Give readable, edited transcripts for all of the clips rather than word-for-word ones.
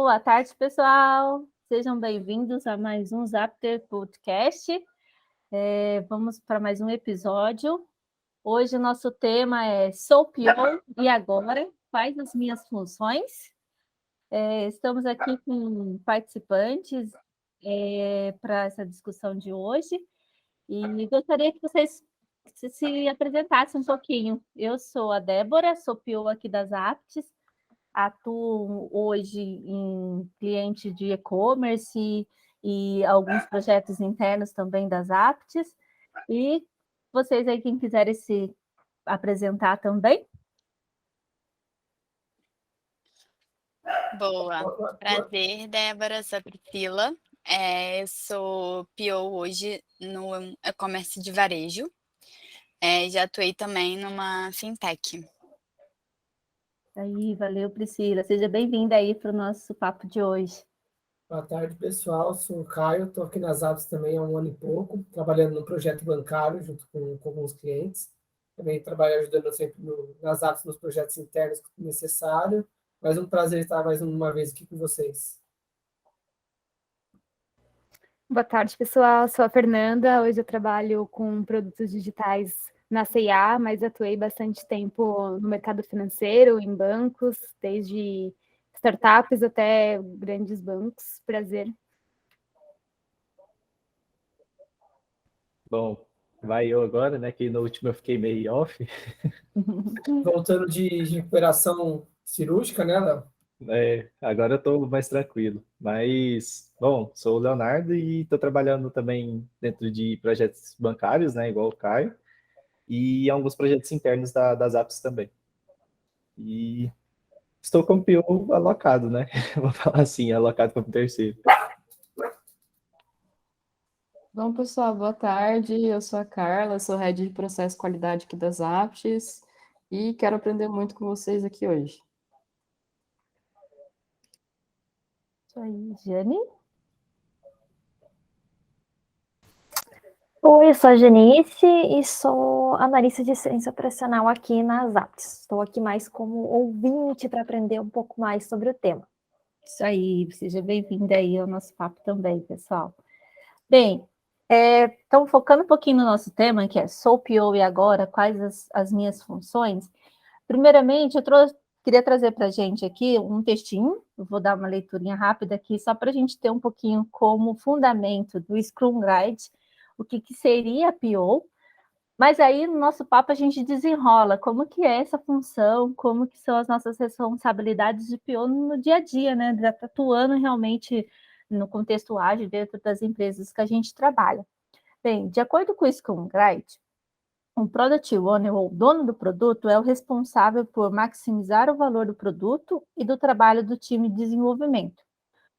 Boa tarde, pessoal. Sejam bem-vindos a mais um Zapter Podcast. Vamos para mais um episódio. Hoje o nosso tema é Sou PO e agora? Quais as minhas funções? Estamos aqui com participantes para essa discussão de hoje e gostaria que vocês se apresentassem um pouquinho. Eu sou a Débora, sou PO aqui das Aptes. Atuo hoje em cliente de e-commerce e alguns projetos internos também das Aptes. E vocês aí, quem quiserem se apresentar também. Boa, prazer, Débora, sou a Priscila. Eu sou PO hoje no e-commerce de varejo. Já atuei também numa fintech. Aí, valeu, Priscila. Seja bem-vinda aí para o nosso papo de hoje. Boa tarde, pessoal. Sou o Caio, estou aqui nas Apps também há um ano e pouco, trabalhando no projeto bancário junto com alguns clientes. Também trabalho ajudando sempre nas Apps, nos projetos internos que necessário. Mas um prazer estar mais uma vez aqui com vocês. Boa tarde, pessoal. Sou a Fernanda. Hoje eu trabalho com produtos digitais na C&A, mas atuei bastante tempo no mercado financeiro, em bancos, desde startups até grandes bancos. Prazer. Bom, vai eu agora, né? Que no último eu fiquei meio off. Voltando de recuperação cirúrgica, né, Léo? Agora eu estou mais tranquilo. Mas, bom, sou o Leonardo e estou trabalhando também dentro de projetos bancários, né? Igual o Caio. E alguns projetos internos das apps também. E estou como PO alocado, né? Vou falar assim, alocado como terceiro. Bom, pessoal, boa tarde. Eu sou a Carla, sou Head de Processo e Qualidade aqui das Aptes e quero aprender muito com vocês aqui hoje. Isso aí, Jane. Oi, eu sou a Janice e sou analista de ciência operacional aqui nas Aptes. Estou aqui mais como ouvinte para aprender um pouco mais sobre o tema. Isso aí, seja bem-vinda aí ao nosso papo também, pessoal. Bem, então focando um pouquinho no nosso tema, que é Sou PO e agora, quais as minhas funções? Primeiramente, queria trazer para a gente aqui um textinho, eu vou dar uma leiturinha rápida aqui, só para a gente ter um pouquinho como fundamento do Scrum Guide, o que seria a PO, mas aí no nosso papo a gente desenrola como que é essa função, como que são as nossas responsabilidades de PO no dia a dia, né? Já tá atuando realmente no contexto ágil dentro das empresas que a gente trabalha. Bem, de acordo com o Scrum Guide, um Product Owner, ou dono do produto, é o responsável por maximizar o valor do produto e do trabalho do time de desenvolvimento.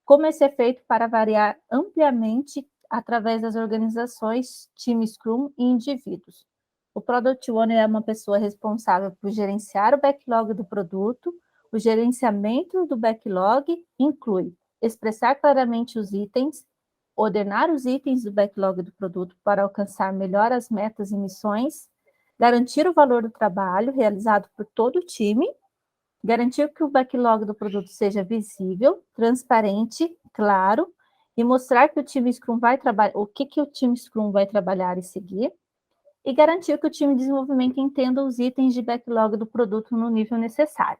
Como esse é feito para variar ampliamente através das organizações, time Scrum e indivíduos. O Product Owner é uma pessoa responsável por gerenciar o backlog do produto. O gerenciamento do backlog inclui expressar claramente os itens, ordenar os itens do backlog do produto para alcançar melhor as metas e missões, garantir o valor do trabalho realizado por todo o time, garantir que o backlog do produto seja visível, transparente, claro, e mostrar que o time Scrum vai trabalhar, o que o time Scrum vai trabalhar e seguir, e garantir que o time de desenvolvimento entenda os itens de backlog do produto no nível necessário.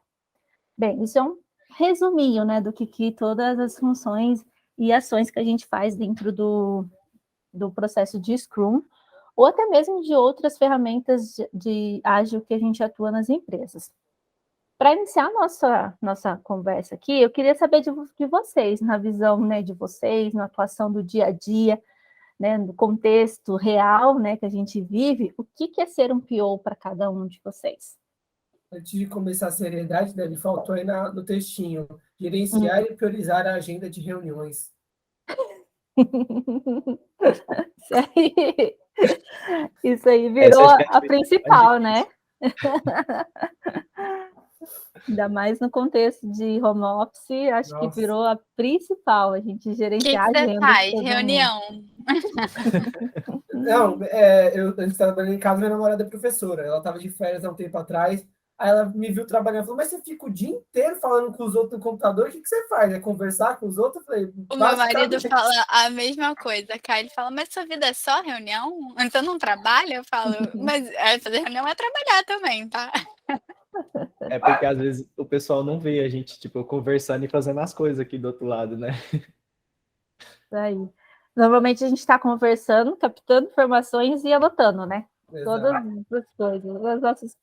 Bem, isso é um resuminho, né, do que todas as funções e ações que a gente faz dentro do processo de Scrum, ou até mesmo de outras ferramentas de ágil que a gente atua nas empresas. Para iniciar nossa conversa aqui, eu queria saber de vocês, na visão, né, de vocês, na atuação do dia a dia, né, no contexto real, né, que a gente vive, o que é ser um PO para cada um de vocês? Antes de começar a seriedade, me faltou aí no textinho, gerenciar e priorizar a agenda de reuniões. Isso aí virou a principal, né? Ainda mais no contexto de home office, acho que virou a principal, a gente gerenciar a agenda. O que você faz? Reunião. Não, a gente estava trabalhando em casa, minha namorada é professora, ela estava de férias há um tempo atrás, Aí ela me viu trabalhando e falou, mas você fica o dia inteiro falando com os outros no computador, o que você faz? É conversar com os outut? Eu falei, O meu marido basicamente. fala a mesma coisa, cara. Ele fala, mas sua vida é só reunião? Você não trabalha? Eu falo, mas fazer reunião é trabalhar também, tá? É porque às vezes o pessoal não vê a gente, tipo, conversando e fazendo as coisas aqui do outro lado, né? Aí. Normalmente a gente está conversando, captando informações e anotando, né? Todas Exato. as coisas, as nossas.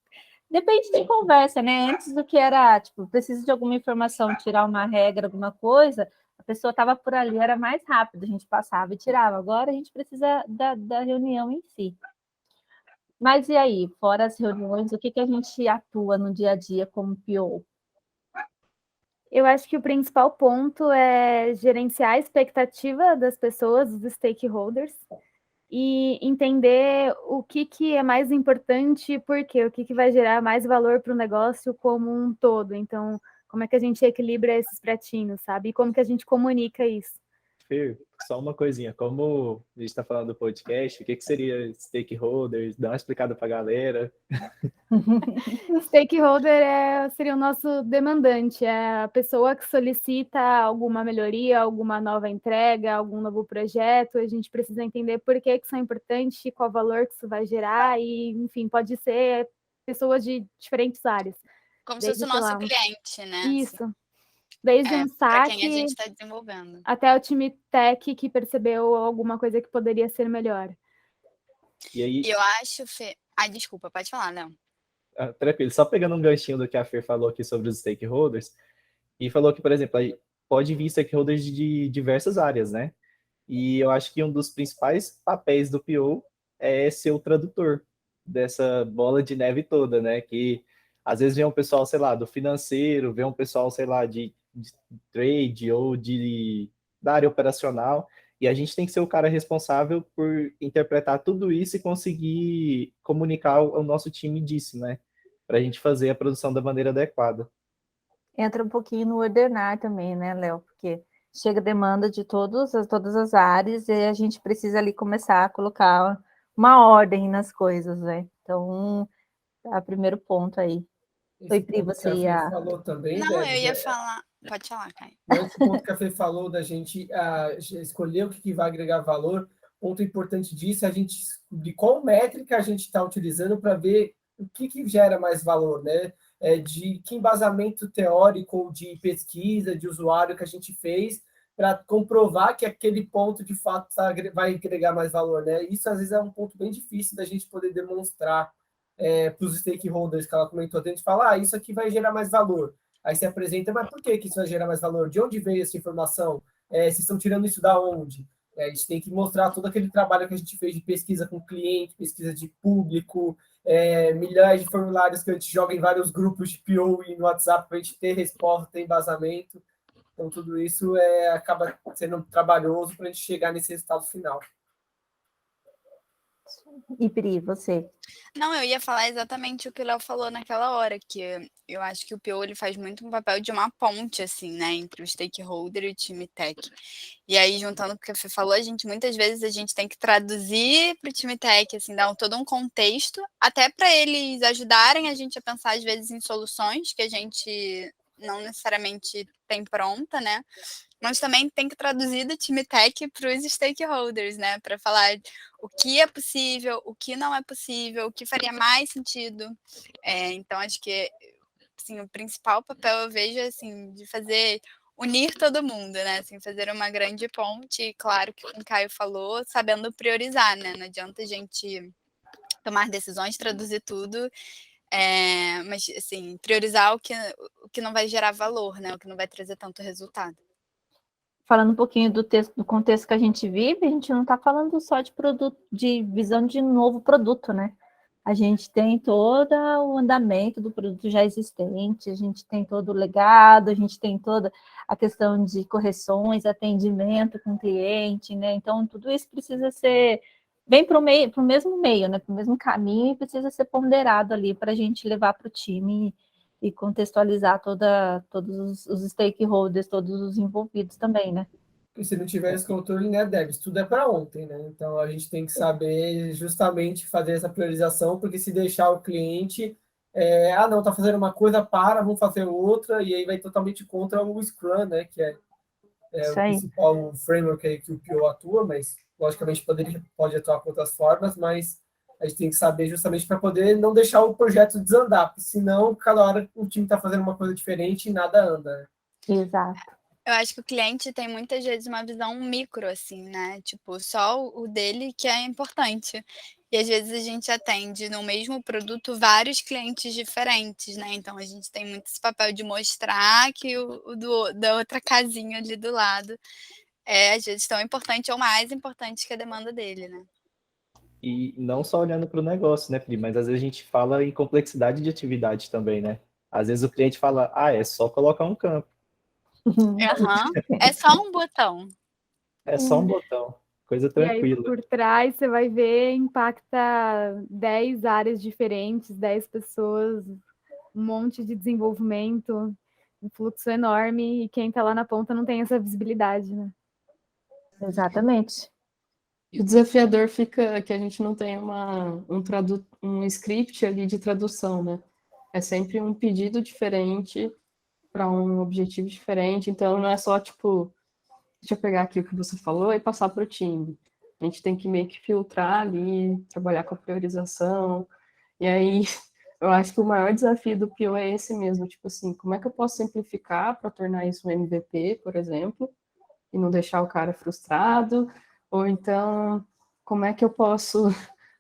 Depende de conversa, né? Antes do que era, tipo, preciso de alguma informação, tirar uma regra, alguma coisa, a pessoa estava por ali, era mais rápido, a gente passava e tirava. Agora a gente precisa da reunião em si. Mas e aí, fora as reuniões, o que a gente atua no dia a dia como PO? Eu acho que o principal ponto é gerenciar a expectativa das pessoas, dos stakeholders, e entender o que é mais importante e por quê, o que vai gerar mais valor para o negócio como um todo. Então, como é que a gente equilibra esses pratinhos, sabe? E como que a gente comunica isso. Fer, só uma coisinha, como a gente está falando do podcast, o que seria stakeholders? Dá uma explicada para a galera. Stakeholder seria o nosso demandante, é a pessoa que solicita alguma melhoria, alguma nova entrega, algum novo projeto. A gente precisa entender por que isso é importante, qual valor que isso vai gerar, e, enfim, pode ser pessoas de diferentes áreas. Como se Desde, fosse o sei nosso lá, cliente, né? isso. Desde um Para quem a gente saque está desenvolvendo. até o time tech que percebeu alguma coisa que poderia ser melhor. E aí, E eu acho, Fê... Ai, desculpa, pode falar, Léo. tranquilo, só pegando um ganchinho do que a Fer falou aqui sobre os stakeholders, e falou que, por exemplo, aí pode vir stakeholders de diversas áreas, né? E eu acho que um dos principais papéis do PO é ser o tradutor dessa bola de neve toda, né? Que às vezes vem um pessoal, sei lá, do financeiro, vem um pessoal, sei lá, de trade ou da área operacional, e a gente tem que ser o cara responsável por interpretar tudo isso e conseguir comunicar ao nosso time disso, né? Para a gente fazer a produção da maneira adequada. Entra um pouquinho no ordenar também, né, Léo? Porque chega demanda de todas as áreas e a gente precisa ali começar a colocar uma ordem nas coisas, né? Então, é o primeiro ponto aí. Oi, Esse Pri, ponto que você a Fê ia... falou também, Não, eu Debs, ia falar... Pode falar, Caio. esse ponto que a Fê falou da gente escolher o que vai agregar valor, ponto importante disso é a gente descobrir qual métrica a gente está utilizando para ver o que gera mais valor, né? De que embasamento teórico ou de pesquisa, de usuário que a gente fez para comprovar que aquele ponto de fato vai agregar mais valor, né? Isso às vezes é um ponto bem difícil da gente poder demonstrar para os stakeholders que ela comentou. A gente fala, isso aqui vai gerar mais valor. Aí você apresenta, mas por que isso vai gerar mais valor? De onde veio essa informação? Vocês estão tirando isso da onde? A gente tem que mostrar todo aquele trabalho que a gente fez de pesquisa com cliente, pesquisa de público, milhares de formulários que a gente joga em vários grupos de PO e no WhatsApp para a gente ter resposta, ter embasamento. Então, tudo isso acaba sendo trabalhoso para a gente chegar nesse resultado final. E Pri, você? Não, eu ia falar exatamente o que o Léo falou naquela hora, que eu acho que o PO ele faz muito um papel de uma ponte, assim, né, entre o stakeholder e o time tech. E aí, juntando o que a Fê falou, muitas vezes a gente tem que traduzir para o time tech, assim, dar todo um contexto, até para eles ajudarem a gente a pensar, às vezes, em soluções que a gente não necessariamente tem pronta, né? Mas também tem que traduzir do time tech para os stakeholders, né? Para falar o que é possível, o que não é possível, o que faria mais sentido. Então, acho que assim, o principal papel eu vejo assim, de unir todo mundo, né? Assim, fazer uma grande ponte, claro que como o Caio falou, sabendo priorizar, né? Não adianta a gente tomar decisões, traduzir tudo, mas assim, priorizar o que não vai gerar valor, né? O que não vai trazer tanto resultado. Falando um pouquinho do contexto que a gente vive, a gente não está falando só de produto, de visão de novo produto, né? A gente tem todo o andamento do produto já existente, a gente tem todo o legado, a gente tem toda a questão de correções, atendimento com o cliente, né? Então, tudo isso precisa ser bem para o mesmo meio, né? Para o mesmo caminho e precisa ser ponderado ali para a gente levar para o time e contextualizar todos os stakeholders, todos os envolvidos também, né? E se não tiver esse controle, né, Debs, tudo é para ontem, né? Então a gente tem que saber justamente fazer essa priorização, porque se deixar o cliente, não, tá fazendo uma coisa, vamos fazer outra, e aí vai totalmente contra o Scrum, né, que é Isso o aí. principal framework aí que o PO atua, mas logicamente pode atuar com outras formas, mas a gente tem que saber justamente para poder não deixar o projeto desandar, porque senão cada hora o time está fazendo uma coisa diferente e nada anda, né? Exato. Eu acho que o cliente tem muitas vezes uma visão micro, assim, né? Tipo, só o dele que é importante. E às vezes a gente atende no mesmo produto vários clientes diferentes, né? Então a gente tem muito esse papel de mostrar que da outra casinha ali do lado é às vezes tão importante ou mais importante que a demanda dele, né? E não só olhando para o negócio, né, Pri? Mas às vezes a gente fala em complexidade de atividade também, né? Às vezes o cliente fala, é só colocar um campo, Aham. É só um botão. é só um botão, coisa E aí, tranquila. por trás, você vai ver, impacta 10 áreas diferentes, 10 pessoas, um monte de desenvolvimento, um fluxo enorme, e quem está lá na ponta não tem essa visibilidade, né? Exatamente. E o desafiador fica que a gente não tem um script ali de tradução, né? É sempre um pedido diferente para um objetivo diferente, então não é só tipo, deixa eu pegar aqui o que você falou e passar para o time. A gente tem que meio que filtrar ali, trabalhar com a priorização. E aí, eu acho que o maior desafio do PO é esse mesmo, tipo assim, como é que eu posso simplificar para tornar isso um MVP, por exemplo, e não deixar o cara frustrado? Ou então, como é que eu posso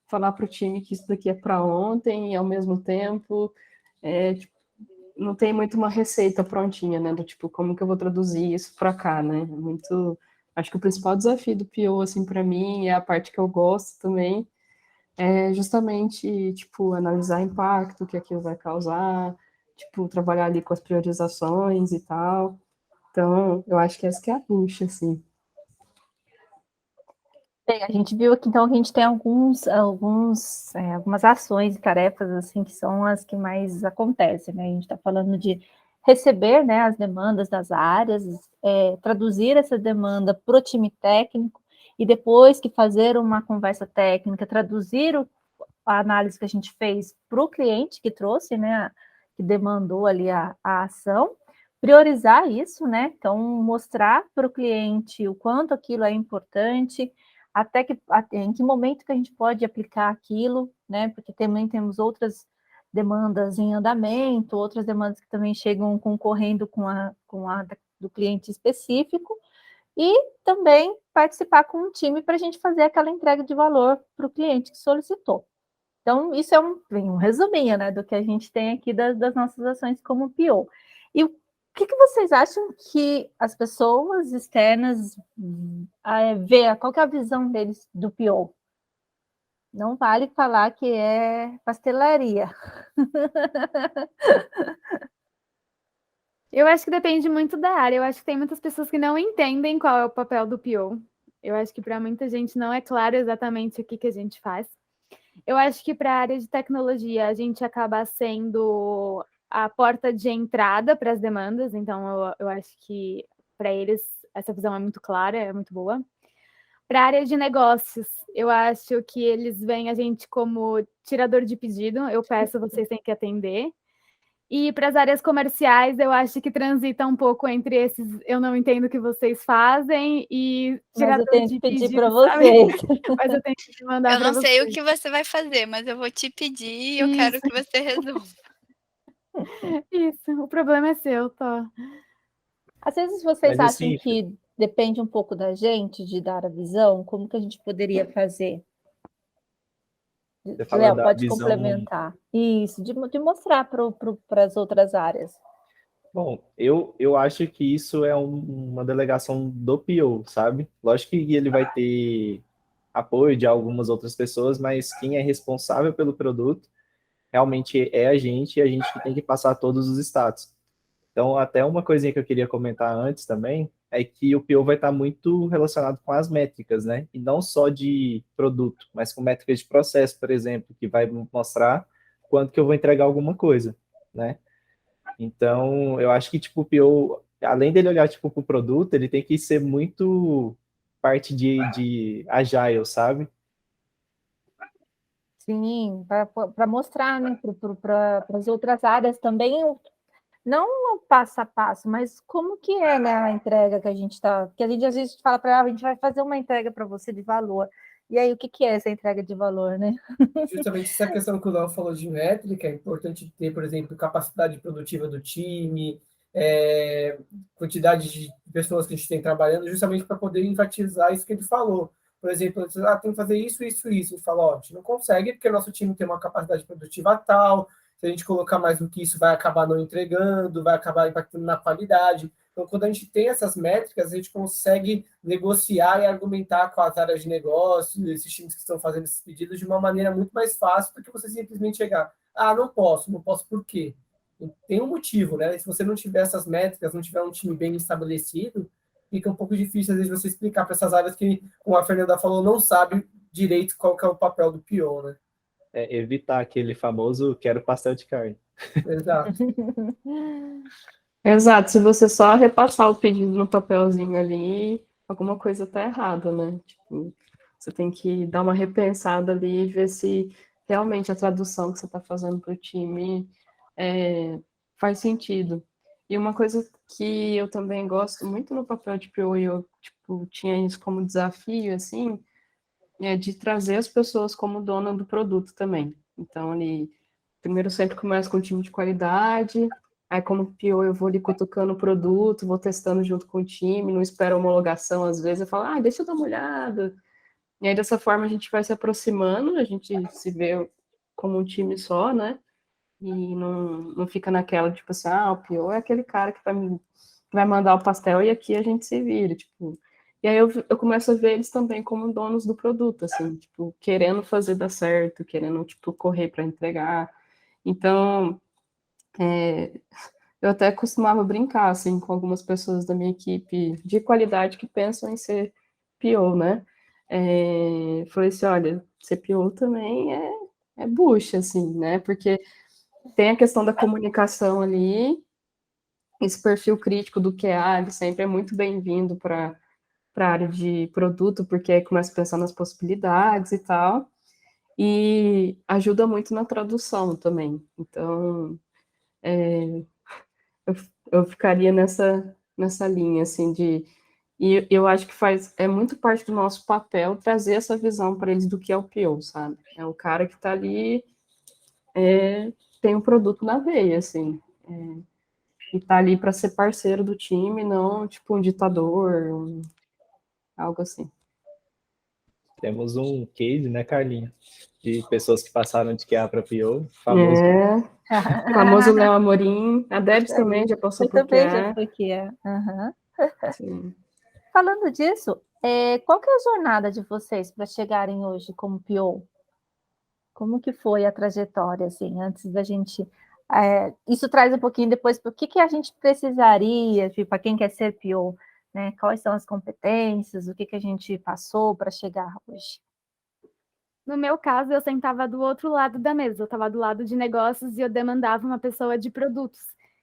falar para o time que isso daqui é para ontem e ao mesmo tempo tipo, não tem muito uma receita prontinha, né? Do tipo, como que eu vou traduzir isso para cá, né? Muito. Acho que o principal desafio do PO, assim, para mim, é a parte que eu gosto também, é justamente, tipo, analisar impacto que aquilo vai causar, tipo, trabalhar ali com as priorizações e tal. Então, eu acho que essa que é a bucha, assim. Bem, a gente viu aqui, então, que a gente tem algumas ações e tarefas, assim, que são as que mais acontecem, né? A gente está falando de receber, né, as demandas das áreas, traduzir essa demanda para o time técnico, e depois que fazer uma conversa técnica, traduzir a análise que a gente fez para o cliente que trouxe, né, que demandou ali a ação, priorizar isso, né? Então, mostrar para o cliente o quanto aquilo é importante, em que momento que a gente pode aplicar aquilo, né? Porque também temos outras demandas em andamento, outras demandas que também chegam concorrendo com a do cliente específico, e também participar com um time para a gente fazer aquela entrega de valor para o cliente que solicitou. Então, isso é um resuminho, né, do que a gente tem aqui das nossas ações como PO. E o que vocês acham que as pessoas externas veem? Qual que é a visão deles do PO? Não vale falar que é pastelaria. Eu acho que depende muito da área. Eu acho que tem muitas pessoas que não entendem qual é o papel do PO. Eu acho que para muita gente não é claro exatamente o que a gente faz. Eu acho que para a área de tecnologia a gente acaba sendo a porta de entrada para as demandas, então eu acho que para eles essa visão é muito clara, é muito boa. Para a área de negócios, eu acho que eles veem a gente como tirador de pedido, eu peço, vocês têm que atender. E para as áreas comerciais, eu acho que transita um pouco entre esses eu não entendo o que vocês fazem e Mas eu tirador tenho que de pedir pedido, para sabe? vocês. Mas eu tenho que mandar Eu para não sei o vocês. que você vai fazer, mas eu vou te pedir e eu Isso. quero que você resolva. Isso, o problema é seu, Tó. Às vezes vocês Mas acham assim, que depende um pouco da gente de dar a visão? Como que a gente poderia fazer? você fala Léo, da pode visão. complementar. Isso, de mostrar para as outras áreas. Bom, eu acho que isso é uma delegação do PO, sabe? Lógico que ele vai ter apoio de algumas outras pessoas, mas quem é responsável pelo produto realmente é a gente, e a gente que tem que passar todos os status. Então, até uma coisinha que eu queria comentar antes também é que o PO vai estar muito relacionado com as métricas, né? E não só de produto, mas com métricas de processo, por exemplo, que vai mostrar quanto que eu vou entregar alguma coisa, né? Então, eu acho que tipo o PO, além dele olhar tipo para o produto, ele tem que ser muito parte de agile, sabe? Sim, para mostrar, né, para as outras áreas também, não o passo a passo, mas como que é, né, a entrega que a gente está. Porque a gente às vezes fala para ela, a gente vai fazer uma entrega para você de valor. E aí, o que que é essa entrega de valor, né? Justamente essa questão que o Léo falou de métrica, é importante ter, por exemplo, capacidade produtiva do time, quantidade de pessoas que a gente tem trabalhando, justamente para poder enfatizar isso que ele falou. Por exemplo, tem que fazer isso, isso, isso. Ele fala, ó, a gente não consegue porque o nosso time tem uma capacidade produtiva tal, se a gente colocar mais do que isso, vai acabar não entregando, vai acabar impactando na qualidade. Então, quando a gente tem essas métricas, a gente consegue negociar e argumentar com as áreas de negócio, esses times que estão fazendo esses pedidos, de uma maneira muito mais fácil do que você simplesmente chegar. Ah, não posso por quê? Tem um motivo, né? Se você não tiver essas métricas, não tiver um time bem estabelecido, fica um pouco difícil, às vezes, você explicar para essas áreas que, como a Fernanda falou, não sabe direito qual que é o papel do PO, né? Evitar aquele famoso quero pastel de carne. Exato. Exato, se você só repassar o pedido no papelzinho ali, alguma coisa tá errada, né? Tipo, você tem que dar uma repensada ali e ver se realmente a tradução que você está fazendo para o time faz sentido. E uma coisa que eu também gosto muito no papel de PO, e eu tipo, tinha isso como desafio, assim, é de trazer as pessoas como dona do produto também. Então, ali, primeiro sempre começa com o time de qualidade, aí como PO eu vou ali cutucando o produto, vou testando junto com o time, não espero homologação às vezes, eu falo, deixa eu dar uma olhada. E aí dessa forma a gente vai se aproximando, a gente se vê como um time só, né? E não fica naquela, tipo assim, o PO é aquele cara que vai mandar o pastel e aqui a gente se vira, tipo. E aí eu começo a ver eles também como donos do produto, assim, tipo, querendo fazer dar certo, querendo, tipo, correr para entregar. Então, eu até costumava brincar, assim, com algumas pessoas da minha equipe de qualidade que pensam em ser PO, né? Falei assim, olha, ser PO também é bucha, assim, né? Porque tem a questão da comunicação ali, esse perfil crítico do QA, ele sempre é muito bem-vindo para a área de produto, porque aí começa a pensar nas possibilidades e tal, e ajuda muito na tradução também. Então, eu ficaria nessa linha, assim, e eu acho que é muito parte do nosso papel trazer essa visão para eles do que é o PO, sabe? É o cara que está ali, tem um produto na veia, assim, e tá ali para ser parceiro do time, não tipo um ditador, algo assim. Temos um case, né, Carlinha? De pessoas que passaram de QA para PO, famoso. Famoso Léo Amorim, a Debs também já passou por também QA. já foi QA. Sim. Falando disso, qual que é a jornada de vocês para chegarem hoje como PO? Como que foi a trajetória, assim, antes da gente... isso traz um pouquinho depois para o que a gente precisaria, para quem quer ser PO, né? Quais são as competências, o que a gente passou para chegar hoje? No meu caso, eu sentava do outro lado da mesa, eu estava do lado de negócios e eu demandava uma pessoa de produtos.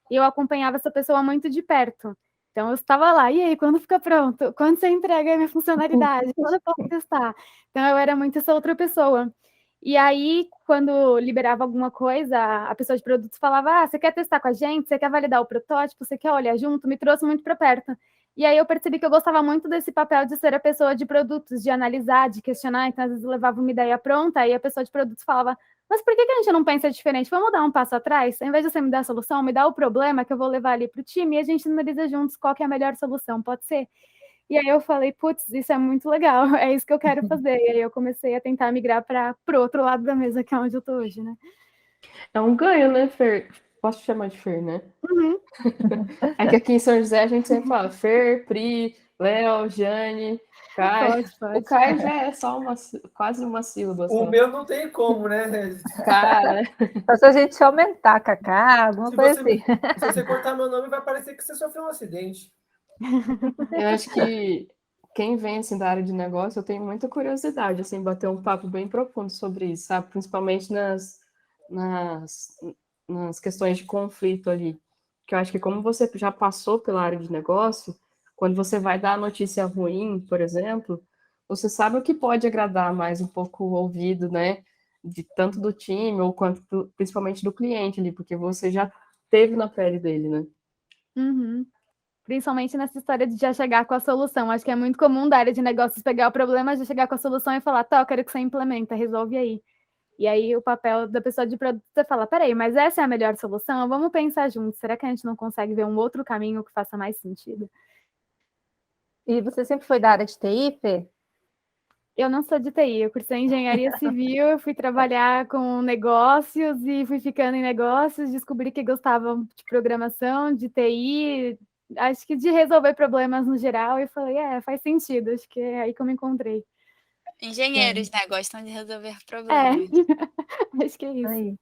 E eu acompanhava essa pessoa muito de perto. Então, eu estava lá, e aí, quando fica pronto? Quando você entrega a minha funcionalidade? Quando eu posso testar? Então, eu era muito essa outra pessoa. E aí, quando liberava alguma coisa, a pessoa de produtos falava, você quer testar com a gente? Você quer validar o protótipo? Você quer olhar junto? Me trouxe muito para perto. E aí eu percebi que eu gostava muito desse papel de ser a pessoa de produtos, de analisar, de questionar. Então, às vezes, eu levava uma ideia pronta e a pessoa de produtos falava, mas por que a gente não pensa diferente? Vamos dar um passo atrás? Ao invés de você me dar a solução, me dá o problema que eu vou levar ali para o time e a gente analisa juntos qual que é a melhor solução, pode ser? E aí eu falei, putz, isso é muito legal, é isso que eu quero fazer. E aí eu comecei a tentar migrar para o outro lado da mesa, que é onde eu estou hoje, né? É um ganho, né, Fer? Posso te chamar de Fer, né? Uhum. É que aqui em São José a gente sempre fala Fer, Pri, Léo, Jane, Caio. Pode. O Caio já é só quase uma sílaba. O meu não tem como, né? Cara. Só se a gente aumentar, Cacá, alguma coisa assim. Se você cortar meu nome, vai parecer que você sofreu um acidente. Eu acho que quem vem assim da área de negócio, eu tenho muita curiosidade, assim, bater um papo bem profundo sobre isso, sabe? Principalmente nas questões de conflito ali. Que eu acho que como você já passou pela área de negócio, quando você vai dar a notícia ruim, por exemplo, você sabe o que pode agradar mais um pouco o ouvido, né? de tanto do time ou quanto principalmente do cliente ali, porque você já teve na pele dele, né? Uhum. Principalmente nessa história de já chegar com a solução. Acho que é muito comum da área de negócios pegar o problema, já chegar com a solução e falar, tá, eu quero que você implementa, resolve aí. E aí o papel da pessoa de produto é falar, peraí, mas essa é a melhor solução? Vamos pensar juntos. Será que a gente não consegue ver um outro caminho que faça mais sentido? E você sempre foi da área de TI, Fê? Eu não sou de TI, eu cursei engenharia civil, eu fui trabalhar com negócios e fui ficando em negócios, descobri que gostava de programação, de TI, acho que de resolver problemas no geral, e falei, faz sentido, acho que é aí que eu me encontrei. Engenheiros, né? Gostam de resolver É, problemas. acho que é isso. Aí.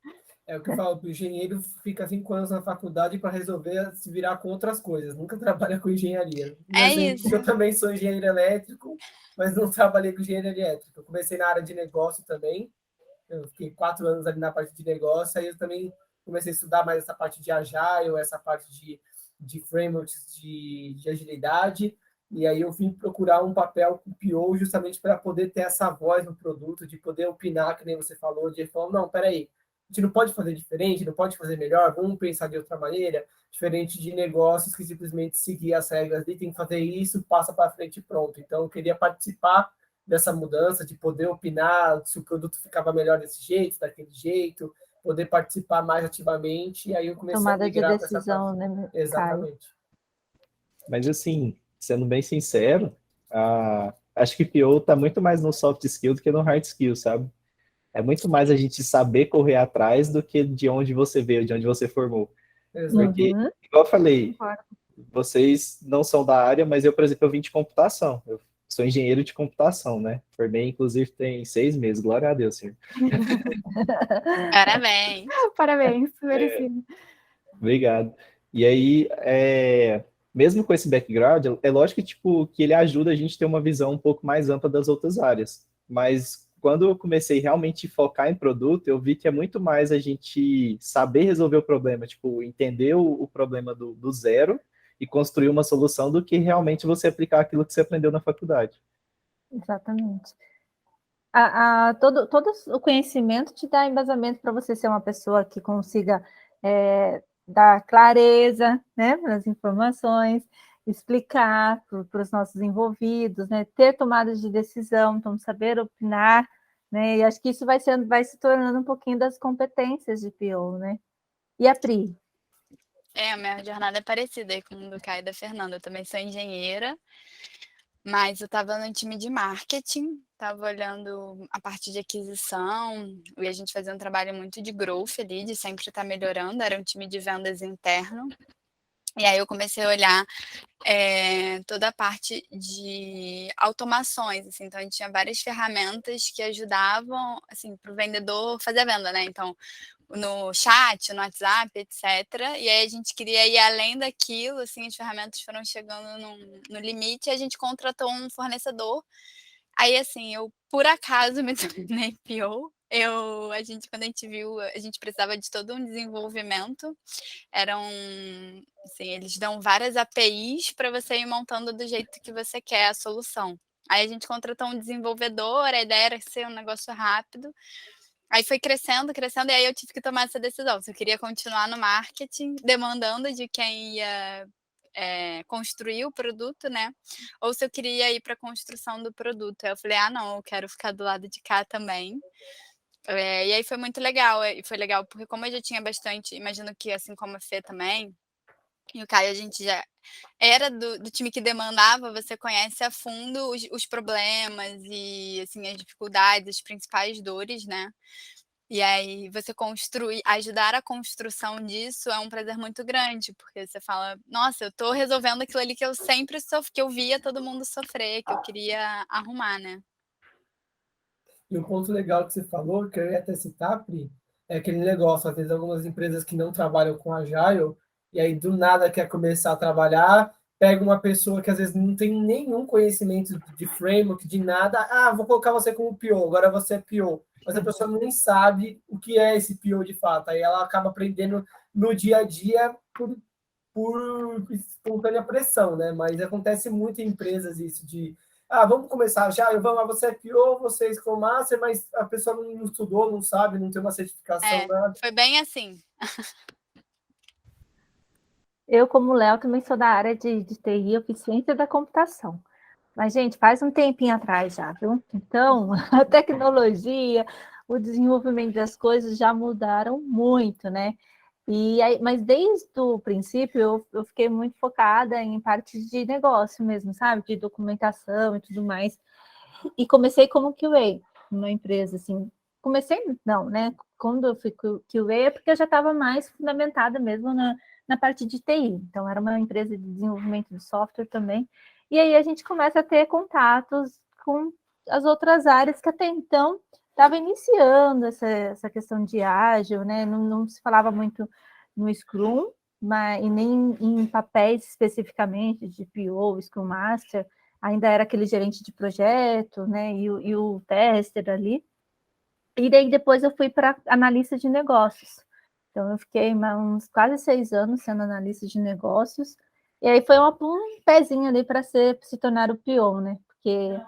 É o que eu falo, o engenheiro fica 5 anos na faculdade para resolver se virar com outras coisas, nunca trabalha com engenharia. É Mas isso. eu também sou engenheiro elétrico, mas não trabalhei com engenharia elétrica. Eu comecei na área de negócio também, eu fiquei 4 anos ali na parte de negócio, aí eu também comecei a estudar mais essa parte de agile, essa parte de frameworks de agilidade, e aí eu vim procurar um papel com o PO justamente para poder ter essa voz no produto, de poder opinar, que nem você falou, de falar, não, peraí, a gente não pode fazer diferente, não pode fazer melhor, vamos pensar de outra maneira, diferente de negócios que simplesmente seguir as regras ali, tem que fazer isso, passa para frente e pronto. Então, eu queria participar dessa mudança, de poder opinar se o produto ficava melhor desse jeito, daquele jeito, poder participar mais ativamente, e aí eu comecei a Tomada de migrar para essa decisão, parte. né, Caio? Exatamente. Mas assim, sendo bem sincero, acho que PO está muito mais no soft skill do que no hard skill, sabe? É muito mais a gente saber correr atrás do que de onde você veio, de onde você formou. Exato. Porque, Uhum. igual eu falei, Concordo. vocês não são da área, mas eu, por exemplo, eu vim de computação. Eu sou engenheiro de computação, né? Formei, inclusive, tem 6 meses. Glória a Deus, senhor. Parabéns. Parabéns, merecido. Obrigado. E aí, mesmo com esse background, é lógico que, tipo, que ele ajuda a gente a ter uma visão um pouco mais ampla das outras áreas. Mas quando eu comecei realmente a focar em produto, eu vi que é muito mais a gente saber resolver o problema, tipo, entender o problema do zero e construir uma solução do que realmente você aplicar aquilo que você aprendeu na faculdade. Exatamente. Todo o conhecimento te dá embasamento para você ser uma pessoa que consiga dar clareza, né, nas informações, explicar para os nossos envolvidos, né, ter tomadas de decisão, então saber opinar, né, e acho que isso vai se tornando um pouquinho das competências de PO, né? E a Pri? A minha jornada é parecida aí com o do Caio e da Fernanda. Eu também sou engenheira, mas eu estava no time de marketing, estava olhando a parte de aquisição, e a gente fazia um trabalho muito de growth ali, de sempre estar melhorando. Era um time de vendas interno. E aí eu comecei a olhar toda a parte de automações, assim, então a gente tinha várias ferramentas que ajudavam, assim, para o vendedor fazer a venda, né? Então, no chat, no WhatsApp, etc. E aí a gente queria ir além daquilo, assim, as ferramentas foram chegando no limite e a gente contratou um fornecedor. Aí, assim, eu, por acaso, me tornei PO. Quando a gente viu, a gente precisava de todo um desenvolvimento. Assim, eles dão várias APIs para você ir montando do jeito que você quer a solução. Aí a gente contratou um desenvolvedor, a ideia era ser um negócio rápido. Aí foi crescendo, crescendo, e aí eu tive que tomar essa decisão. Se eu queria continuar no marketing, demandando de quem ia construir o produto, né? Ou se eu queria ir para a construção do produto. Aí eu falei, não, eu quero ficar do lado de cá também. E aí foi muito legal. E foi legal porque como eu já tinha bastante, imagino que assim como a Fê também, e o Caio, a gente já era do time que demandava, você conhece a fundo os problemas e assim, as dificuldades, as principais dores, né? E aí você ajudar a construção disso é um prazer muito grande, porque você fala, nossa, eu estou resolvendo aquilo ali que eu sempre que eu via todo mundo sofrer, que eu queria arrumar, né? E um ponto legal que você falou, que eu ia até citar, Pri, é aquele negócio, às vezes algumas empresas que não trabalham com Agile, e aí do nada quer começar a trabalhar, pega uma pessoa que às vezes não tem nenhum conhecimento de framework, de nada, vou colocar você como PO, agora você é PO. Mas a pessoa nem sabe o que é esse PO de fato, aí ela acaba aprendendo no dia a dia por espontânea pressão, né? Mas acontece muito em empresas isso, de vamos começar já, você é PO, você é Scrum Master, mas a pessoa não estudou, não sabe, não tem uma certificação, nada. Foi bem assim. Eu, como Léo, também sou da área de TI, eficiência da computação. Mas, gente, faz um tempinho atrás já, viu? Então, a tecnologia, o desenvolvimento das coisas já mudaram muito, né? Mas desde o princípio eu fiquei muito focada em partes de negócio mesmo, sabe? De documentação e tudo mais. E comecei como QA, numa empresa, assim. Comecei, não, né? Quando eu fui QA é porque eu já estava mais fundamentada mesmo na parte de TI. Então, era uma empresa de desenvolvimento de software também. E aí a gente começa a ter contatos com as outras áreas que até então estava iniciando essa questão de ágil, né? Não se falava muito no Scrum, e nem em papéis especificamente de PO, Scrum Master, ainda era aquele gerente de projeto, né? E o tester ali. E daí depois eu fui para analista de negócios. Então eu fiquei uns quase 6 anos sendo analista de negócios. E aí foi um pezinho ali para se tornar o PO, né? Porque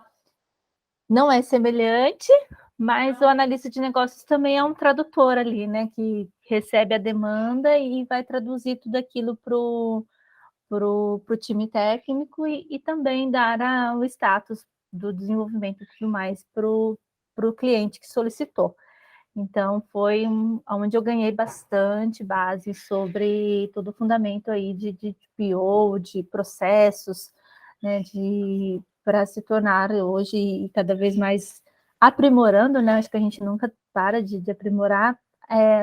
não é semelhante, mas o analista de negócios também é um tradutor ali, né? Que recebe a demanda e vai traduzir tudo aquilo para o time técnico e também dar o status do desenvolvimento e tudo mais para o cliente que solicitou. Então, foi onde eu ganhei bastante base sobre todo o fundamento aí de PO, de processos, né, para se tornar hoje e cada vez mais aprimorando, né? Acho que a gente nunca para de aprimorar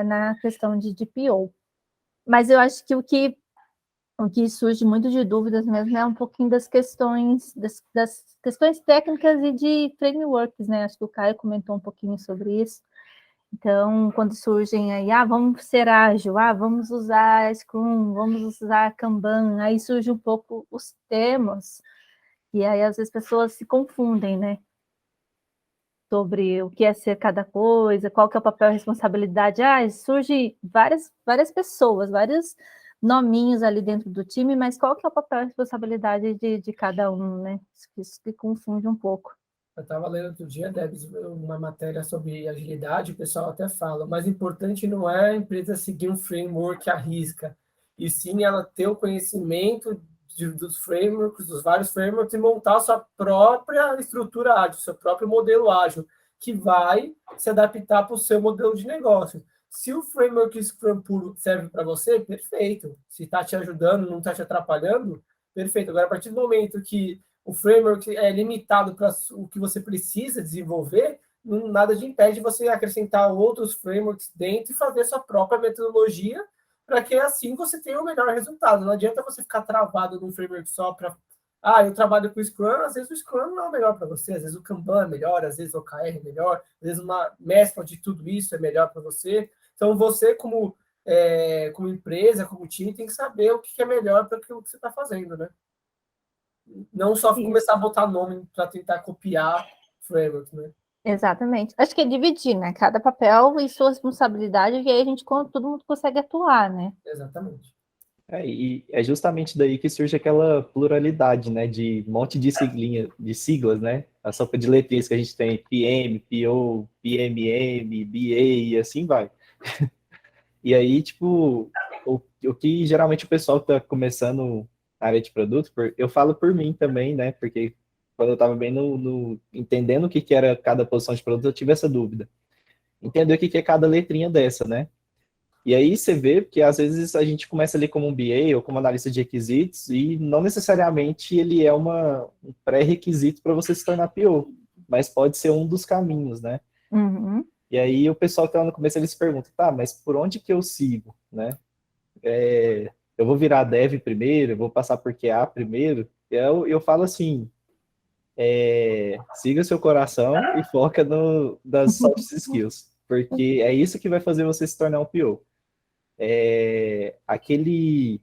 na questão de PO. Mas eu acho que o que surge muito de dúvidas mesmo é um pouquinho das questões técnicas e de frameworks, né? Acho que o Caio comentou um pouquinho sobre isso. Então, quando surgem aí, vamos ser ágil, vamos usar Scrum, vamos usar Kanban, aí surge um pouco os termos, e aí às vezes as pessoas se confundem, né? Sobre o que é ser cada coisa, qual que é o papel e responsabilidade. Surge várias pessoas, vários nominhos ali dentro do time, mas qual que é o papel e responsabilidade de cada um, né? Isso que confunde um pouco. Eu estava lendo outro dia, Debs, uma matéria sobre agilidade, o pessoal até fala, mas o importante não é a empresa seguir um framework à risca, e sim ela ter o conhecimento dos frameworks, dos vários frameworks, e montar a sua própria estrutura ágil, seu próprio modelo ágil, que vai se adaptar para o seu modelo de negócio. Se o framework Scrum puro serve para você, perfeito. Se está te ajudando, não está te atrapalhando, perfeito. Agora, a partir do momento que o framework é limitado para o que você precisa desenvolver, nada de impede você acrescentar outros frameworks dentro e fazer sua própria metodologia para que assim você tenha o melhor resultado. Não adianta você ficar travado num framework só para eu trabalho com o Scrum, às vezes o Scrum não é o melhor para você, às vezes o Kanban é melhor, às vezes o OKR é melhor, às vezes uma mescla de tudo isso é melhor para você. Então, você, como empresa, como time, tem que saber o que é melhor para aquilo que você está fazendo, né? Não só começar a botar nome para tentar copiar framework, né? Exatamente. Acho que é dividir, né? Cada papel e sua responsabilidade, e aí todo mundo consegue atuar, né? Exatamente. E é justamente daí que surge aquela pluralidade, né, de um monte de siglas, né, a sopa de letrinhas que a gente tem, PM, PO, PMM, BA e assim vai. E aí, tipo, o que geralmente o pessoal que está começando a área de produto, eu falo por mim também, né, porque quando eu estava bem entendendo o que era cada posição de produto, eu tive essa dúvida. Entender o que é cada letrinha dessa, né? E aí você vê que às vezes a gente começa ali como um BA ou como analista de requisitos e não necessariamente ele é um pré-requisito para você se tornar PO, mas pode ser um dos caminhos, né? Uhum. E aí o pessoal que está no começo eles se perguntam, tá, mas por onde que eu sigo, né? Eu vou virar dev primeiro, eu vou passar por QA primeiro? Eu falo assim, siga seu coração e foca das soft skills, porque é isso que vai fazer você se tornar um PO. Aquele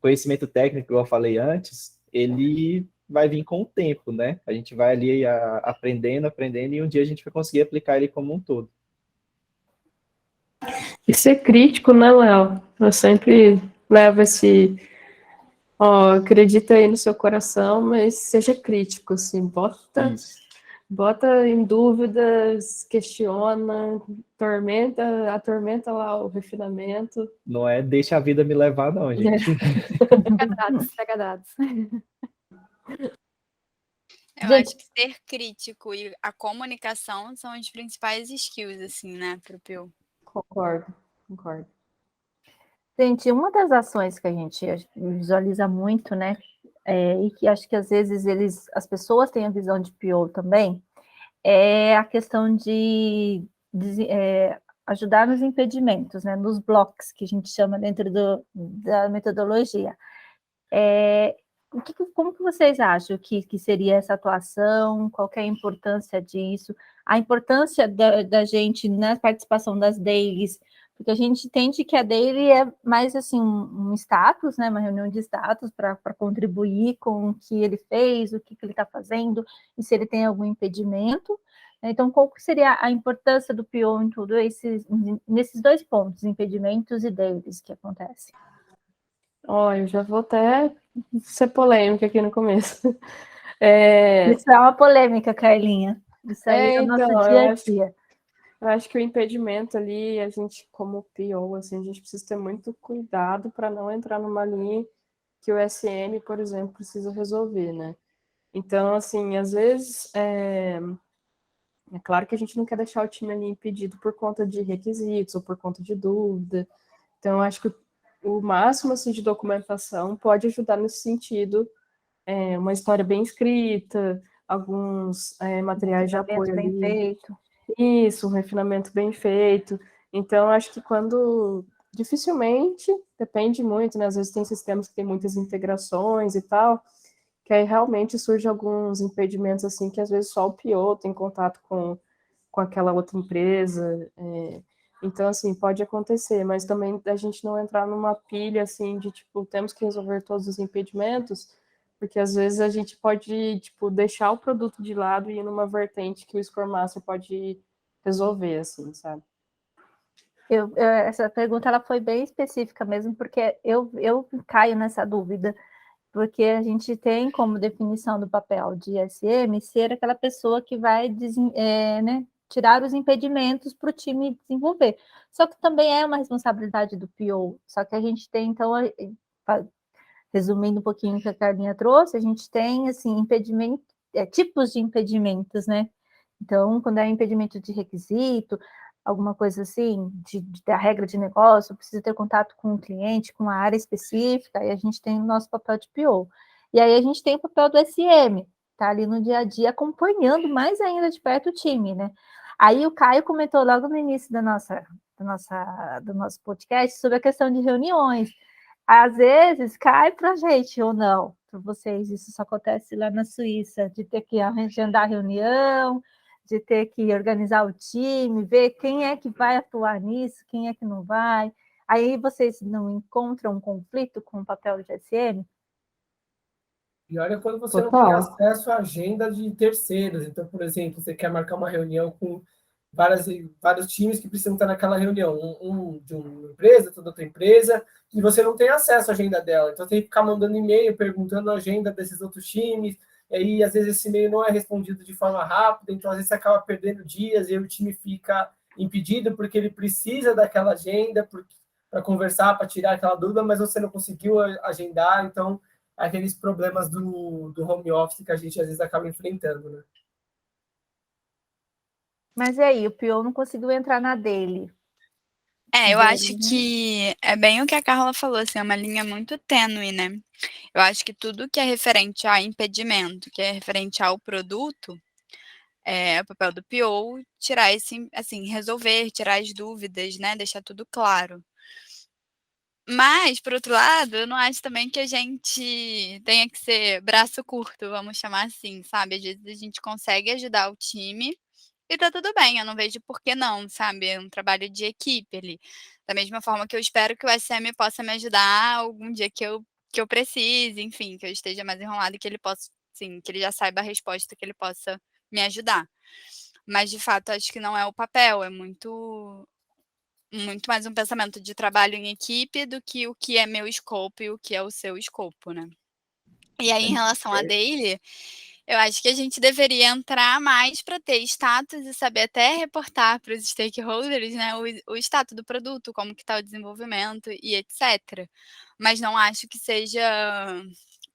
conhecimento técnico que eu falei antes, ele vai vir com o tempo, né? A gente vai ali aprendendo, e um dia a gente vai conseguir aplicar ele como um todo. E ser crítico, né, Léo? Eu sempre levo Ó, acredita aí no seu coração, mas seja crítico, assim, Isso. bota em dúvidas, questiona, atormenta lá o refinamento. Não é deixa a vida me levar, não, gente. Pega dados. Eu Gente, acho que ser crítico e a comunicação são os principais skills, assim, né, pro PO. Concordo. Gente, uma das ações que a gente visualiza muito, né, e que acho que às vezes as pessoas têm a visão de PO também, é a questão de ajudar nos impedimentos, né, nos blocos, que a gente chama dentro da metodologia. Como que vocês acham que seria essa atuação? Qual que é a importância disso? A importância da gente na participação das dailies, porque a gente entende que a daily é mais assim um status, né? Uma reunião de status para contribuir com o que ele fez, o que ele está fazendo, e se ele tem algum impedimento. Então, qual que seria a importância do PO em tudo nesses dois pontos, impedimentos e dailies que acontecem? Ó, eu já vou até ser polêmica aqui no começo. Isso é uma polêmica, Carlinha. Isso aí é o nosso Então, dia a dia. eu acho que o impedimento ali, a gente, como PO, assim, a gente precisa ter muito cuidado para não entrar numa linha que o SM, por exemplo, precisa resolver, né? Então, assim, às vezes, é claro que a gente não quer deixar o time ali impedido por conta de requisitos ou por conta de dúvida. Então, eu acho que o máximo, assim, de documentação pode ajudar nesse sentido, uma história bem escrita, alguns materiais de apoio Bem ali. feito. Isso, um refinamento bem feito. Então, acho que dificilmente, depende muito, né? Às vezes tem sistemas que têm muitas integrações e tal, que aí realmente surgem alguns impedimentos, assim, que às vezes só o PO tem contato com aquela outra empresa. Então, assim, pode acontecer, mas também a gente não entrar numa pilha, assim, de, tipo, temos que resolver todos os impedimentos, porque às vezes a gente pode, tipo, deixar o produto de lado e ir numa vertente que o Scrum Master pode resolver, assim, sabe? Essa pergunta ela foi bem específica mesmo, porque eu caio nessa dúvida, porque a gente tem como definição do papel de SM ser aquela pessoa que vai né, tirar os impedimentos para o time desenvolver. Só que também é uma responsabilidade do PO. Só que a gente tem, então, resumindo um pouquinho o que a Carlinha trouxe, a gente tem assim, tipos de impedimentos, né? Então, quando é impedimento de requisito, alguma coisa assim, da regra de negócio, precisa ter contato com o cliente, com a área específica, aí a gente tem o nosso papel de PO. E aí a gente tem o papel do SM, tá ali no dia a dia, acompanhando mais ainda de perto o time, né? Aí o Caio comentou logo no início do nosso podcast sobre a questão de reuniões. Às vezes cai para a gente ou não, para vocês, isso só acontece lá na Suíça, de ter que agendar reunião, de ter que organizar o time, ver quem é que vai atuar nisso, quem é que não vai. Aí vocês não encontram um conflito com o papel de SM? E olha quando você não tem Total. acesso à agenda de terceiros. Então, por exemplo, você quer marcar uma reunião com vários times que precisam estar naquela reunião, um de uma empresa, toda outra empresa, e você não tem acesso à agenda dela. Então, tem que ficar mandando e-mail, perguntando a agenda desses outros times, e aí, às vezes, esse e-mail não é respondido de forma rápida, então, às vezes, você acaba perdendo dias, e aí o time fica impedido porque ele precisa daquela agenda para conversar, para tirar aquela dúvida, mas você não conseguiu agendar, então aqueles problemas do home office que a gente às vezes acaba enfrentando, né? Mas e aí, o PO não conseguiu entrar na dele. Eu acho que é bem o que a Carla falou, assim, é uma linha muito tênue, né? Eu acho que tudo que é referente a impedimento, que é referente ao produto, é o papel do PO tirar esse, assim, resolver, tirar as dúvidas, né? Deixar tudo claro. Mas, por outro lado, eu não acho também que a gente tenha que ser braço curto, vamos chamar assim, sabe? Às vezes a gente consegue ajudar o time e tá tudo bem, eu não vejo por que não, sabe? É um trabalho de equipe ali. Da mesma forma que eu espero que o SM possa me ajudar algum dia que eu precise, enfim, que eu esteja mais enrolada e que ele possa, sim, que ele já saiba a resposta, que ele possa me ajudar. Mas, de fato, acho que não é o papel, é muito muito mais um pensamento de trabalho em equipe do que o que é meu escopo e o que é o seu escopo, né. E aí, em relação a daily, eu acho que a gente deveria entrar mais para ter status e saber até reportar para os stakeholders, né, o status do produto, como que está o desenvolvimento e etcétera. Mas não acho que seja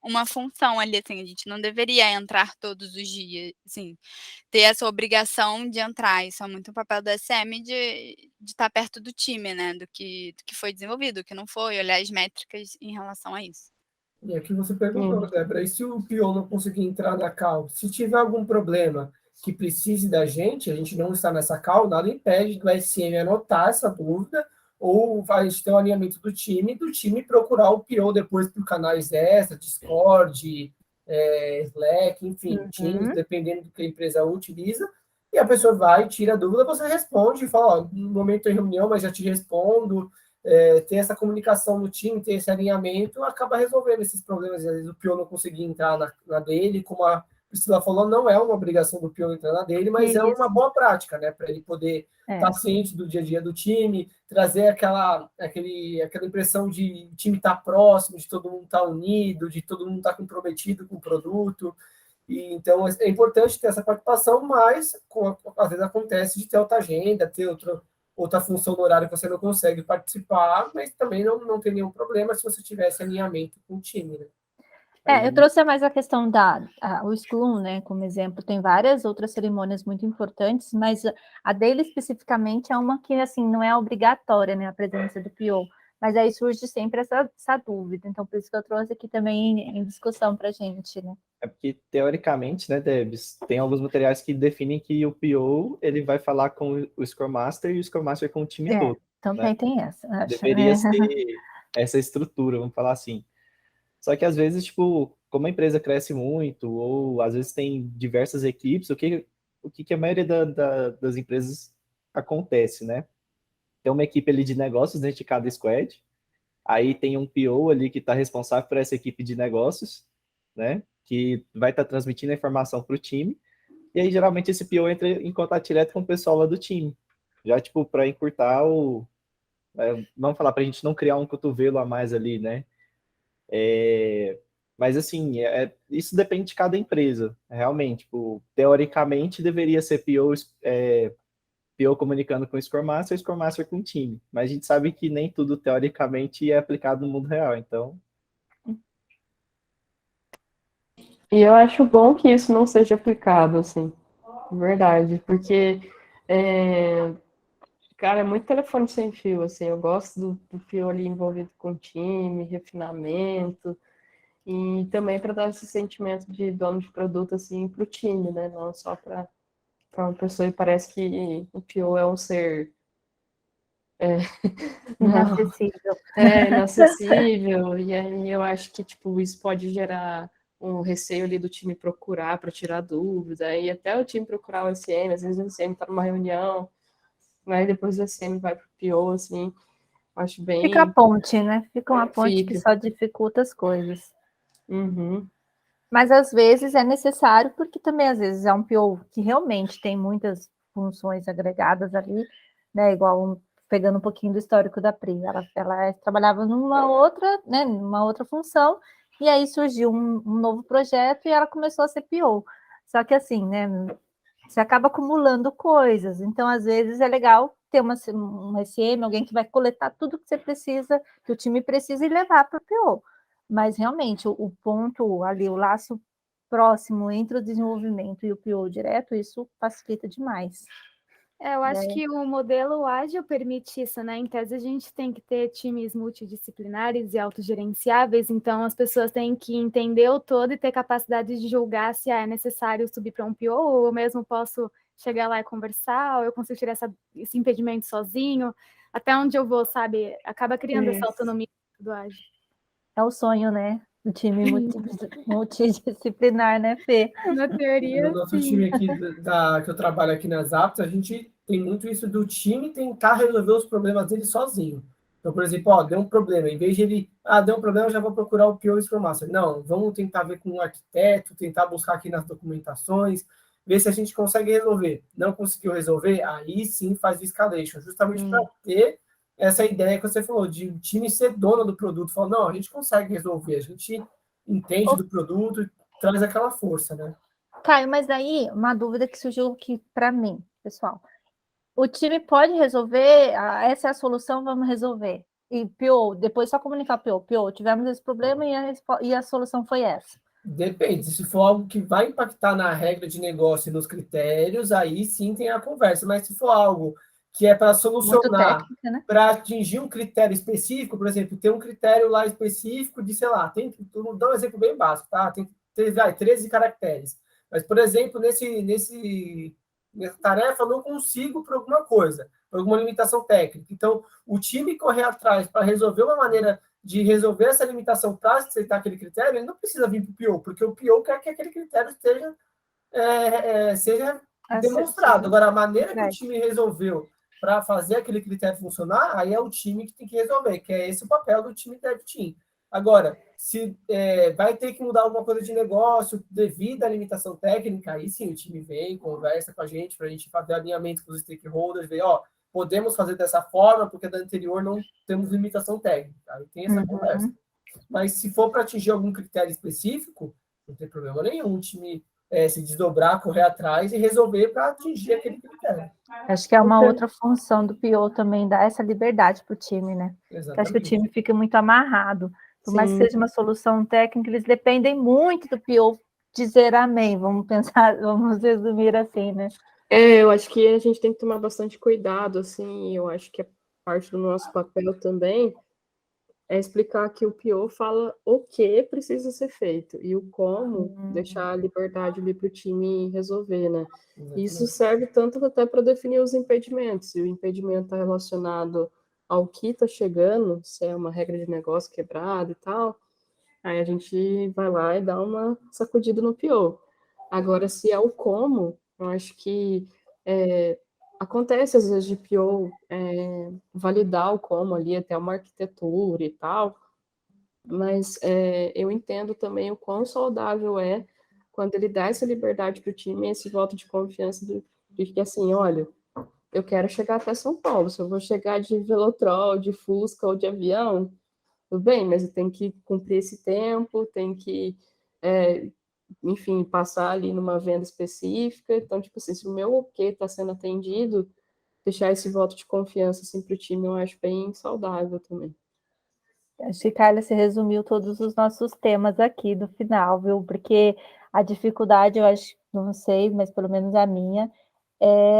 uma função ali, assim, a gente não deveria entrar todos os dias, assim, ter essa obrigação de entrar, isso é muito o papel do SM de estar perto do time, né, do que foi desenvolvido, do que não foi, olhar as métricas em relação a isso. E aqui você perguntou, Débora, e se o PO não conseguir entrar na call? Se tiver algum problema que precise da gente, a gente não está nessa call, nada impede do SM anotar essa dúvida, ou vai ter o alinhamento do time procurar o PO depois por canais extras, Discord, Slack, enfim, Teams, dependendo do que a empresa utiliza, e a pessoa vai, tira a dúvida, você responde e fala, ó, no momento em reunião, mas já te respondo, ter essa comunicação no time, ter esse alinhamento, acaba resolvendo esses problemas. Às vezes o PO não conseguir entrar na dele, como a Priscila falou, não é uma obrigação do PO entrar na dele, mas é uma boa prática, né, para ele poder estar ciente do dia a dia do time, trazer aquela impressão de o time estar próximo, de todo mundo estar unido, de todo mundo estar comprometido com o produto. E, então, é importante ter essa participação, mas às vezes acontece de ter outra agenda, ter outra função no horário que você não consegue participar, mas também não tem nenhum problema se você tivesse alinhamento com o time, né? Eu trouxe mais a questão o Scrum, né, como exemplo, tem várias outras cerimônias muito importantes, mas a dele especificamente é uma que, assim, não é obrigatória, né, a presença do PO, mas aí surge sempre essa dúvida, então por isso que eu trouxe aqui também em discussão para a gente, né. É porque, teoricamente, né, Debs, tem alguns materiais que definem que o PO, ele vai falar com o Scrum Master e o Scrum Master com o time todo. Também, né? Tem essa, acho. Deveria ser essa estrutura, vamos falar assim. Só que às vezes, tipo, como a empresa cresce muito, ou às vezes tem diversas equipes, o que a maioria das empresas acontece, né? Tem uma equipe ali de negócios dentro de cada squad, aí tem um PO ali que está responsável por essa equipe de negócios, né? Que vai estar transmitindo a informação para o time, e aí geralmente esse PO entra em contato direto com o pessoal lá do time, já tipo para encurtar vamos falar, para a gente não criar um cotovelo a mais ali, né? Mas assim, isso depende de cada empresa, realmente. Tipo, teoricamente deveria ser PO comunicando com o Scrum Master com o time. Mas a gente sabe que nem tudo teoricamente é aplicado no mundo real, então. E eu acho bom que isso não seja aplicado, assim, verdade, porque, cara, é muito telefone sem fio, assim, eu gosto do fio ali envolvido com time, refinamento, e também para dar esse sentimento de dono de produto, assim, para o time, né, não só para uma pessoa, e parece que o PO é um ser Inacessível. Inacessível, e aí eu acho que, tipo, isso pode gerar um receio ali do time procurar para tirar dúvida, e até o time procurar o SM, às vezes o SM está numa reunião, mas depois o SM vai para o PO, assim, acho bem... Fica a ponte, né? Fica uma ponte que só dificulta as coisas. Uhum. Mas às vezes é necessário, porque também às vezes é um PO que realmente tem muitas funções agregadas ali, né? Igual pegando um pouquinho do histórico da Pri, ela trabalhava numa outra função, e aí surgiu um novo projeto e ela começou a ser PO. Só que assim, né? Você acaba acumulando coisas, então às vezes é legal ter um SM, alguém que vai coletar tudo que você precisa, que o time precisa e levar para o PO. Mas realmente o ponto ali, o laço próximo entre o desenvolvimento e o PO direto, isso facilita demais. Eu acho que o modelo ágil permite isso, né? Em tese, a gente tem que ter times multidisciplinares e autogerenciáveis, então as pessoas têm que entender o todo e ter capacidade de julgar se é necessário subir para um PO, ou eu mesmo posso chegar lá e conversar, ou eu consigo tirar esse impedimento sozinho, até onde eu vou, sabe? Acaba criando essa autonomia do ágil. É o sonho, né? Do time multidisciplinar, né, Fê? Na teoria, no nosso time aqui, que eu trabalho aqui nas apps, a gente tem muito isso do time tentar resolver os problemas dele sozinho. Então, por exemplo, deu um problema, em vez de ele, deu um problema, eu já vou procurar o PO e Scrum Master. Não, vamos tentar ver com o arquiteto, tentar buscar aqui nas documentações, vê se a gente consegue resolver. Não conseguiu resolver, aí sim faz o escalation, justamente para ter essa ideia que você falou, de o time ser dono do produto, falar, não, a gente consegue resolver, a gente entende do produto, traz aquela força, né? Caio, mas aí uma dúvida que surgiu aqui para mim, pessoal. O time pode resolver, essa é a solução, vamos resolver. E PO, depois só comunicar PO, tivemos esse problema e a solução foi essa. Depende, se for algo que vai impactar na regra de negócio e nos critérios, aí sim tem a conversa, mas se for algo que é para solucionar, né? para atingir um critério específico, por exemplo, tem um critério lá específico de, sei lá, vou dar um exemplo bem básico, tá? Tem 13 caracteres. Mas, por exemplo, nessa tarefa eu não consigo por alguma coisa, por alguma limitação técnica. Então, o time correr atrás para resolver uma maneira de resolver essa limitação para aceitar aquele critério, ele não precisa vir para o PO, porque o PO quer que aquele critério seja demonstrado. Agora, a maneira que o time resolveu para fazer aquele critério funcionar, aí é o time que tem que resolver, que é esse o papel do time Dev Team. Agora, se vai ter que mudar alguma coisa de negócio devido à limitação técnica, aí sim o time vem, conversa com a gente para a gente fazer alinhamento com os stakeholders, ver, podemos fazer dessa forma, porque da anterior não temos limitação técnica. Aí tem essa conversa. Mas se for para atingir algum critério específico, não tem problema nenhum o time se desdobrar, correr atrás e resolver para atingir aquele critério. Acho que é uma outra função do PO também, dar essa liberdade para o time, né? Porque acho que o time fica muito amarrado. Por mais que seja uma solução técnica, eles dependem muito do PO dizer amém. Vamos pensar, vamos resumir assim, né? Eu acho que a gente tem que tomar bastante cuidado, assim, eu acho que é parte do nosso papel também é explicar que o PO fala o que precisa ser feito e o como deixar a liberdade ali para o time resolver, né? Isso serve tanto até para definir os impedimentos. Se o impedimento está relacionado ao que está chegando, se é uma regra de negócio quebrada e tal, aí a gente vai lá e dá uma sacudida no PO. Agora, se é o como, eu acho que acontece às vezes de PO validar o como ali, até uma arquitetura e tal, mas eu entendo também o quão saudável é quando ele dá essa liberdade para o time, esse voto de confiança de que assim, olha, eu quero chegar até São Paulo, se eu vou chegar de Velotrol, de Fusca ou de avião, tudo bem, mas eu tenho que cumprir esse tempo, tem que enfim, passar ali numa venda específica. Então, tipo assim, se o meu ok está sendo atendido, deixar esse voto de confiança assim, para o time, eu acho bem saudável também. Acho que, Carla, você resumiu todos os nossos temas aqui no final, viu? Porque a dificuldade, eu acho, não sei, mas pelo menos a minha,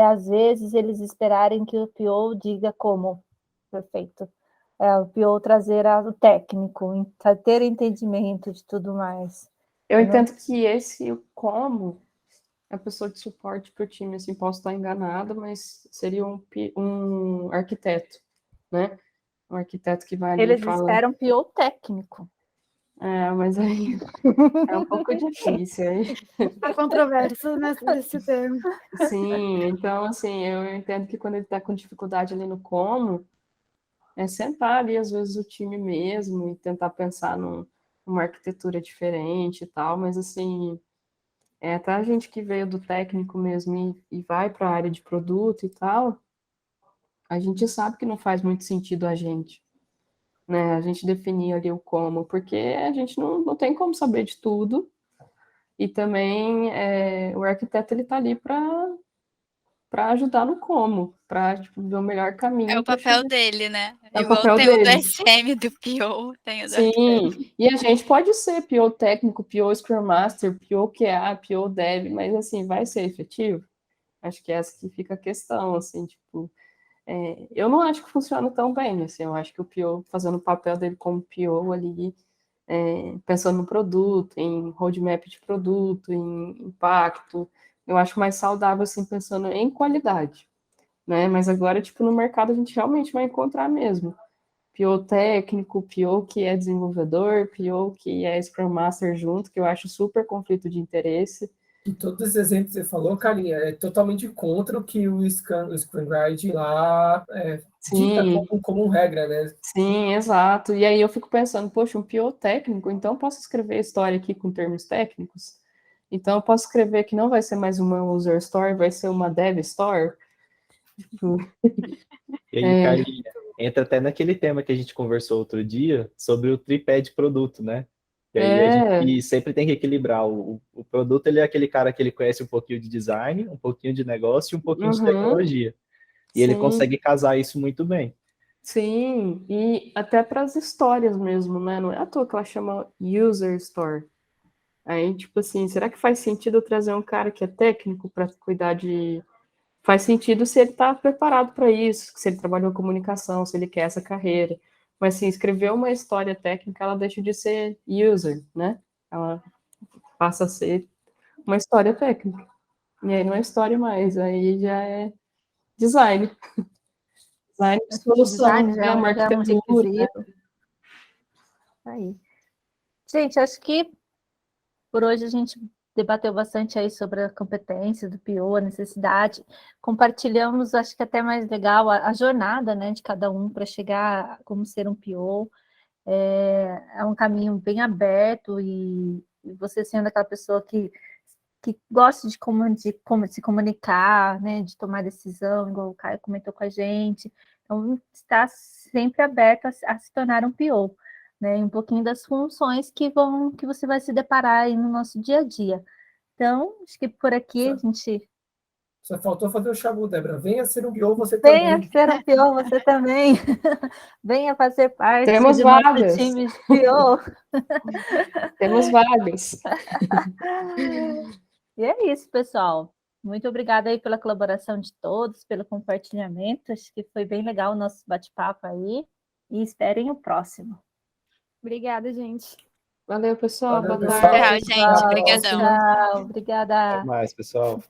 às vezes eles esperarem que o PO diga como. Perfeito. O PO trazer o técnico, ter entendimento de tudo mais. Eu entendo que esse como a pessoa de suporte para o time, assim, posso estar enganada, mas seria um arquiteto, né? Um arquiteto que vai ali Eles e fala... esperam PO técnico. Mas aí é um pouco difícil. Aí. Há controvérsia nesse termo. Sim, então, assim, eu entendo que quando ele está com dificuldade ali no como, é sentar ali, às vezes, o time mesmo e tentar pensar numa arquitetura diferente e tal, mas, assim, até a gente que veio do técnico mesmo e vai para a área de produto e tal, a gente sabe que não faz muito sentido a gente, né? A gente definir ali o como, porque a gente não tem como saber de tudo, e também o arquiteto ele está ali para ajudar no como, para ver o melhor caminho. É o papel dele, né? É igual o papel tem dele. O do SM, do PO, tem o do Sim, e a gente pode ser PO técnico, PO Scrum Master, PO QA, PO Dev, mas assim, vai ser efetivo? Acho que é essa que fica a questão, assim, tipo, eu não acho que funciona tão bem, assim, eu acho que o PO fazendo o papel dele como PO ali, pensando no produto, em roadmap de produto, em impacto, eu acho mais saudável, assim, pensando em qualidade, né, mas agora, tipo, no mercado a gente realmente vai encontrar mesmo PO técnico, PO que é desenvolvedor, PO que é Scrum Master junto, que eu acho super conflito de interesse. E todos esses exemplos que você falou, Carlinha, é totalmente contra o que o Scrum Guide lá dita como regra, né? Sim, exato. E aí eu fico pensando, poxa, um PO técnico, então posso escrever a história aqui com termos técnicos? Então, eu posso escrever que não vai ser mais uma user story, vai ser uma dev store. E aí, Carlinha, entra até naquele tema que a gente conversou outro dia sobre o tripé de produto, né? E aí a gente sempre tem que equilibrar. O produto, ele é aquele cara que ele conhece um pouquinho de design, um pouquinho de negócio e um pouquinho de tecnologia. E ele consegue casar isso muito bem. Sim, e até para as histórias mesmo, né? Não é à toa que ela chama user store. Aí, tipo assim, será que faz sentido eu trazer um cara que é técnico para cuidar de... Faz sentido se ele está preparado para isso, se ele trabalhou comunicação, se ele quer essa carreira. Mas, assim, escrever uma história técnica, ela deixa de ser user, né? Ela passa a ser uma história técnica. E aí não é história mais, aí já é design. Design de solução, Design né? Uma já é um arquitetura. requisito. Aí. Gente, acho que por hoje a gente debateu bastante aí sobre a competência do PO, a necessidade. Compartilhamos, acho que até mais legal, a jornada, né, de cada um para chegar a como ser um PO. É um caminho bem aberto e você sendo aquela pessoa que gosta de como se comunicar, né, de tomar decisão, igual o Caio comentou com a gente. Então, está sempre aberto a se tornar um PO, né, um pouquinho das funções que você vai se deparar aí no nosso dia a dia. Então, acho que por aqui a gente... Só faltou fazer o chabu, Débora. Venha ser um PO você Venha também. ser um PO você também. Venha fazer parte Temos do nosso vagas. time de PO. Temos vagas. E é isso, pessoal. Muito obrigada aí pela colaboração de todos, pelo compartilhamento. Acho que foi bem legal o nosso bate-papo aí. E esperem o próximo. Obrigada, gente. Valeu, pessoal. Valeu, Boa pessoal. tarde. Tchau, gente. Obrigadão. Tchau, obrigada. Até mais, pessoal.